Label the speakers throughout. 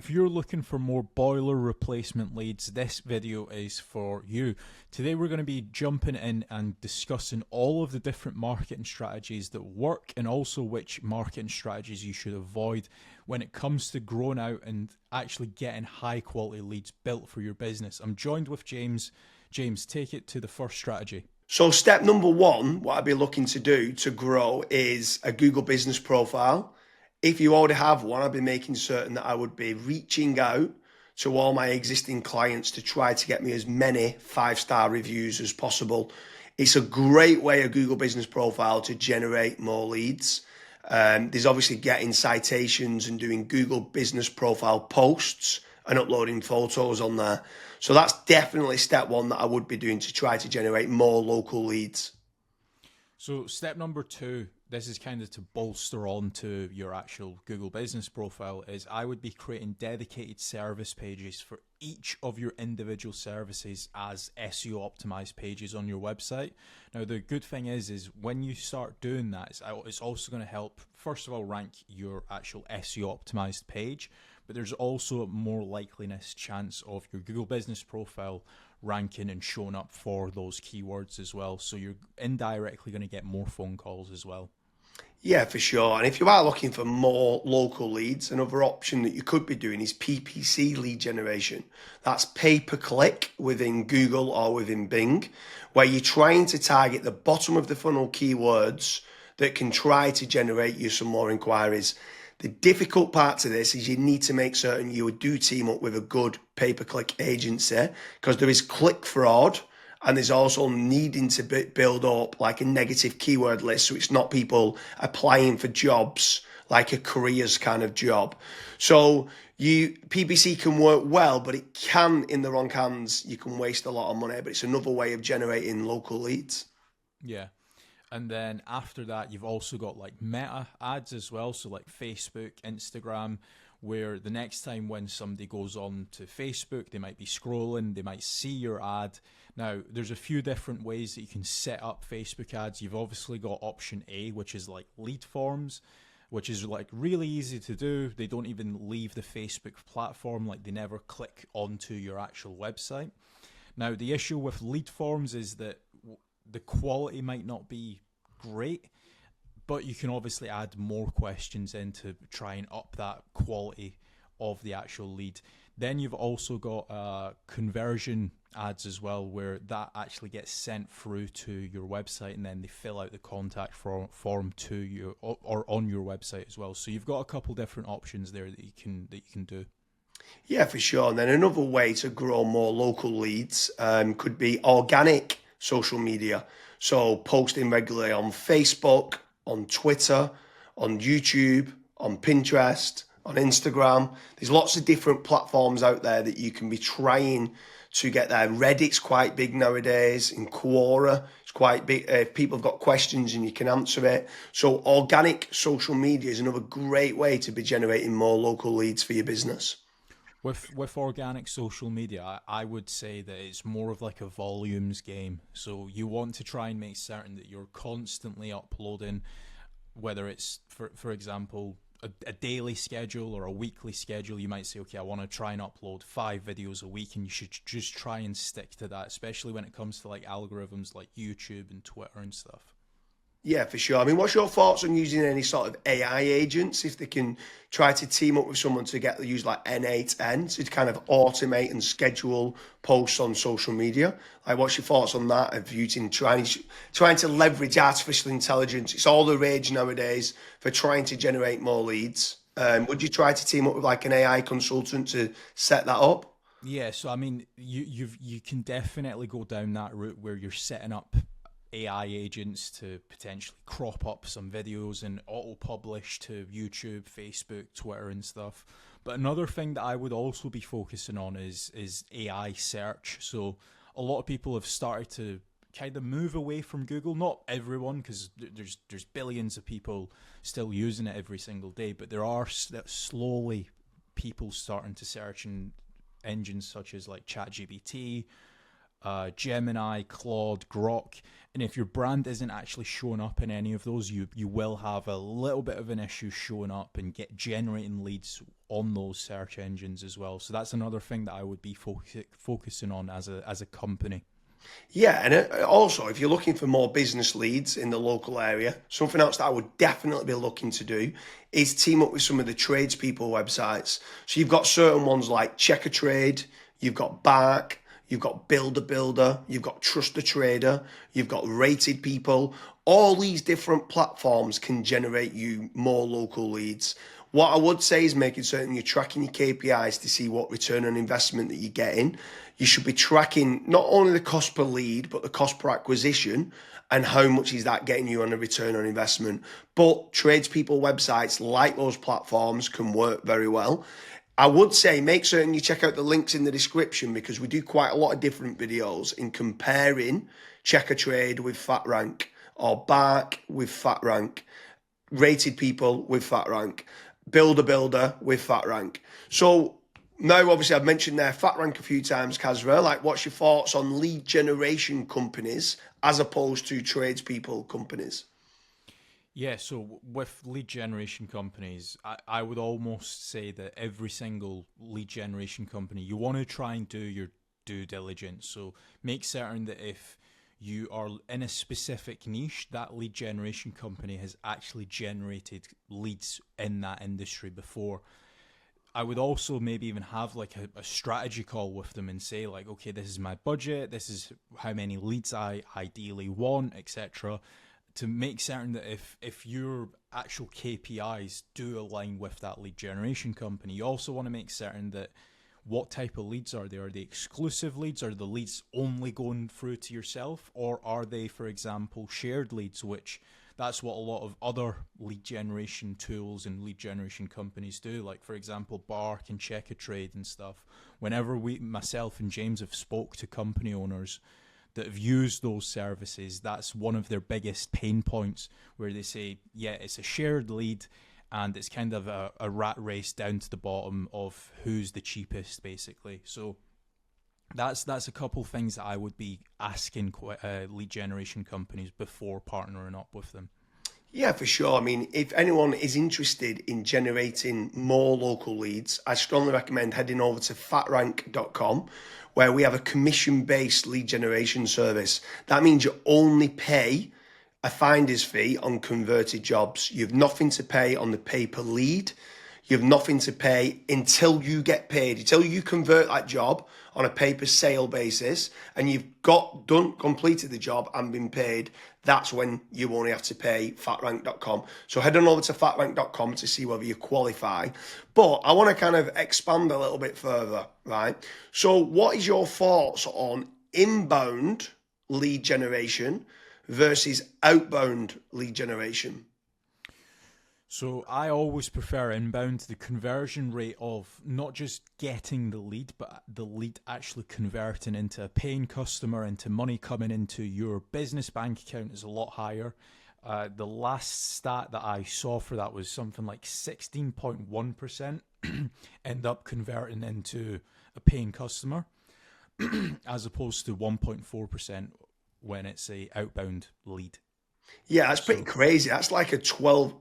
Speaker 1: If you're looking for more boiler replacement leads, this video is for you. Today we're going to be jumping in and discussing all of the different marketing strategies that work and also which marketing strategies you should avoid when it comes to growing out and actually getting high quality leads built for your business. I'm joined with James. James, take it to the first strategy.
Speaker 2: So step number one, what I'd be looking to do to grow is a Google business profile. If you already have one, I'd be making certain that I would be reaching out to all my existing clients to try to get me as many 5-star reviews as possible. It's a great way, a Google business profile, to generate more leads. There's obviously getting citations and doing Google business profile posts and uploading photos on there. So that's definitely step one that I would be doing to try to generate more local leads.
Speaker 1: So step number two, this is kind of to bolster on to your actual Google business profile, is I would be creating dedicated service pages for each of your individual services as SEO optimized pages on your website. Now, the good thing is when you start doing that, it's also going to help, first of all, rank your actual SEO optimized page, but there's also a more likeliness chance of your Google business profile ranking and showing up for those keywords as well. So you're indirectly going to get more phone calls as well.
Speaker 2: Yeah, for sure. And if you are looking for more local leads, another option that you could be doing is PPC lead generation. That's pay per click within Google or within Bing, where you're trying to target the bottom of the funnel keywords that can try to generate you some more inquiries. The difficult part to this is you need to make certain you do team up with a good pay-per-click agency, because there is click fraud and there's also needing to build up like a negative keyword list, so it's not people applying for jobs like a careers kind of job. So PPC can work well, but it can, in the wrong hands, you can waste a lot of money, but it's another way of generating local leads.
Speaker 1: Yeah. And then after that, you've also got like meta ads as well. So like Facebook, Instagram, where the next time when somebody goes on to Facebook, they might be scrolling, they might see your ad. Now, there's a few different ways that you can set up Facebook ads. You've obviously got option A, which is like lead forms, which is like really easy to do. They don't even leave the Facebook platform, like they never click onto your actual website. Now, the issue with lead forms is that the quality might not be great, but you can obviously add more questions in to try and up that quality of the actual lead. Then you've also got conversion ads as well, where that actually gets sent through to your website and then they fill out the contact form to you or on your website as well. So you've got a couple different options there that you can do.
Speaker 2: Yeah, for sure. And then another way to grow more local leads could be organic social media. So posting regularly on Facebook, on Twitter, on YouTube, on Pinterest, on Instagram. There's lots of different platforms out there that you can be trying to get there. Reddit's quite big nowadays. In Quora, it's quite big. If people have got questions and you can answer it. So organic social media is another great way to be generating more local leads for your business.
Speaker 1: With organic social media, I would say that it's more of like a volumes game. So you want to try and make certain that you're constantly uploading, whether it's, for example, a daily schedule or a weekly schedule. You might say, okay, I want to try and upload 5 videos a week, and you should just try and stick to that, especially when it comes to like algorithms like YouTube and Twitter and stuff.
Speaker 2: Yeah, for sure. I mean, what's your thoughts on using any sort of AI agents, if they can try to team up with someone to use like N8N to kind of automate and schedule posts on social media? Like, what's your thoughts on that, of using trying to leverage artificial intelligence? It's all the rage nowadays for trying to generate more leads. Would you try to team up with like an AI consultant to set that up?
Speaker 1: Yeah, so I mean, you can definitely go down that route where you're setting up AI agents to potentially crop up some videos and auto-publish to YouTube, Facebook, Twitter and stuff. But another thing that I would also be focusing on is AI search. So a lot of people have started to kind of move away from Google. Not everyone, because there's billions of people still using it every single day, but there are slowly people starting to search in engines such as like ChatGPT, Gemini, Claude, Grok. And if your brand isn't actually showing up in any of those, you will have a little bit of an issue showing up and get generating leads on those search engines as well. So that's another thing that I would be focusing on as a company.
Speaker 2: Yeah, and also if you're looking for more business leads in the local area, something else that I would definitely be looking to do is team up with some of the tradespeople websites. So you've got certain ones like Checker Trade, you've got Bark, you've got Builder Builder, you've got Trust the Trader, you've got Rated People. All these different platforms can generate you more local leads. What I would say is making certain you're tracking your KPIs to see what return on investment that you're getting. You should be tracking not only the cost per lead, but the cost per acquisition and how much is that getting you on a return on investment. But tradespeople websites like those platforms can work very well. I would say make certain you check out the links in the description because we do quite a lot of different videos in comparing Checker Trade with FatRank or Bark with FatRank, Rated People with FatRank, Builder Builder with FatRank. So now, obviously, I've mentioned there FatRank a few times, Kasra. Like, what's your thoughts on lead generation companies as opposed to tradespeople companies?
Speaker 1: Yeah, so with lead generation companies, I would almost say that every single lead generation company, you want to try and do your due diligence. So make certain that if you are in a specific niche, that lead generation company has actually generated leads in that industry before. I would also maybe even have like a strategy call with them and say like, okay, this is my budget, this is how many leads I ideally want, etc. To make certain that if your actual KPIs do align with that lead generation company, you also want to make certain that what type of leads are they? Are they exclusive leads? Are the leads only going through to yourself? Or are they, for example, shared leads, which that's what a lot of other lead generation tools and lead generation companies do. Like, for example, Bark and Check a Trade and stuff. Whenever myself and James have spoke to company owners that have used those services, that's one of their biggest pain points where they say, yeah, it's a shared lead and it's kind of a rat race down to the bottom of who's the cheapest, basically. So that's a couple things that I would be asking lead generation companies before partnering up with them.
Speaker 2: Yeah, for sure. I mean, if anyone is interested in generating more local leads, I strongly recommend heading over to fatrank.com, where we have a commission-based lead generation service. That means you only pay a finder's fee on converted jobs. You have nothing to pay on the pay per lead. You have nothing to pay until you get paid, until you convert that job on a pay per sale basis and you've completed the job and been paid. That's when you only have to pay fatrank.com. So head on over to fatrank.com to see whether you qualify. But I want to kind of expand a little bit further, right? So what is your thoughts on inbound lead generation versus outbound lead generation?
Speaker 1: So I always prefer inbound. The conversion rate of not just getting the lead, but the lead actually converting into a paying customer, into money coming into your business bank account is a lot higher. The last stat that I saw for that was something like 16.1% end up converting into a paying customer, as opposed to 1.4% when it's a outbound lead.
Speaker 2: Yeah, that's pretty
Speaker 1: So
Speaker 2: crazy. That's like a 12,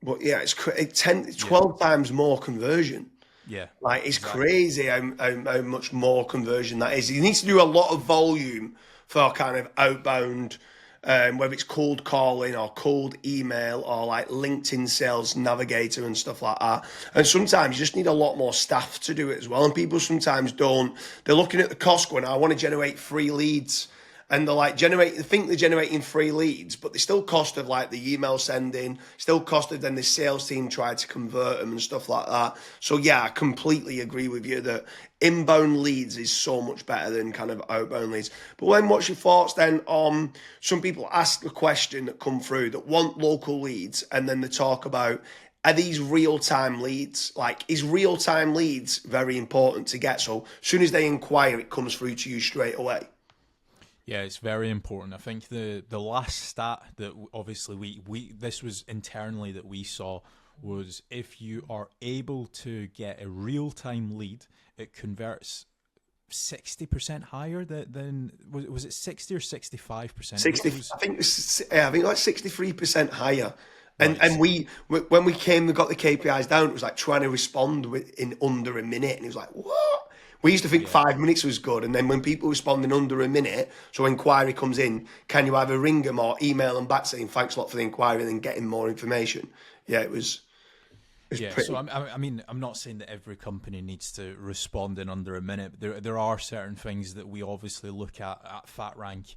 Speaker 2: but yeah, it's 10,
Speaker 1: yeah,
Speaker 2: 12 times more conversion.
Speaker 1: yeah,
Speaker 2: Like, it's
Speaker 1: exactly.
Speaker 2: crazy how much more conversion that is. You need to do a lot of volume for kind of outbound, whether it's cold calling or cold email or like LinkedIn Sales Navigator and stuff like that. And sometimes you just need a lot more staff to do it as well. And people sometimes don't. They're looking at the cost going, I want to generate free leads. And they're like they think they're generating free leads, but they still cost of like the email sending, still cost of then the sales team try to convert them and stuff like that. So yeah, I completely agree with you that inbound leads is so much better than kind of outbound leads. But then what's your thoughts then on some people ask the question that come through that want local leads and then they talk about are these real-time leads? Like, is real-time leads very important to get? So as soon as they inquire, it comes through to you straight away.
Speaker 1: Yeah, it's very important. I think the last stat that obviously we this was internally that we saw was if you are able to get a real time lead, it converts 60% higher than was it 60 or 65%?
Speaker 2: 60, I think like 63% higher. And
Speaker 1: Right.
Speaker 2: when we got the KPIs down, it was like trying to respond in under a minute, and it was like, what? We used to think
Speaker 1: Yeah.
Speaker 2: 5 minutes was good, and then when people respond in under a minute, so inquiry comes in, can you either ring them or email them back saying thanks a lot for the inquiry, and then getting more information? Yeah, it was
Speaker 1: Yeah, so
Speaker 2: pretty.
Speaker 1: I mean, I'm not saying that every company needs to respond in under a minute. There are certain things that we obviously look at FatRank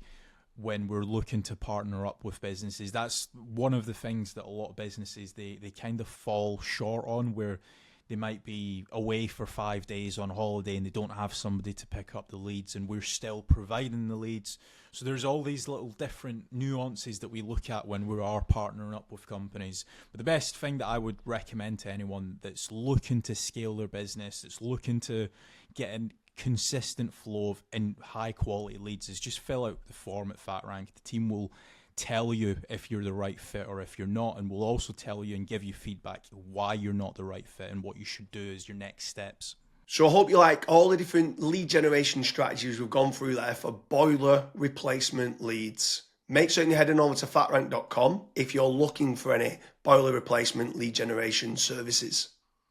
Speaker 1: when we're looking to partner up with businesses. That's one of the things that a lot of businesses they kind of fall short on, where they might be away for 5 days on holiday and they don't have somebody to pick up the leads, and we're still providing the leads. So there's all these little different nuances that we look at when we are partnering up with companies. But the best thing that I would recommend to anyone that's looking to scale their business, that's looking to get a consistent flow of and high quality leads, is just fill out the form at FatRank. The team will tell you if you're the right fit or if you're not, and we'll also tell you and give you feedback why you're not the right fit and what you should do as your next steps.
Speaker 2: So I hope you like all the different lead generation strategies we've gone through there for boiler replacement leads. Make certain you're heading over to fatrank.com if you're looking for any boiler replacement lead generation services.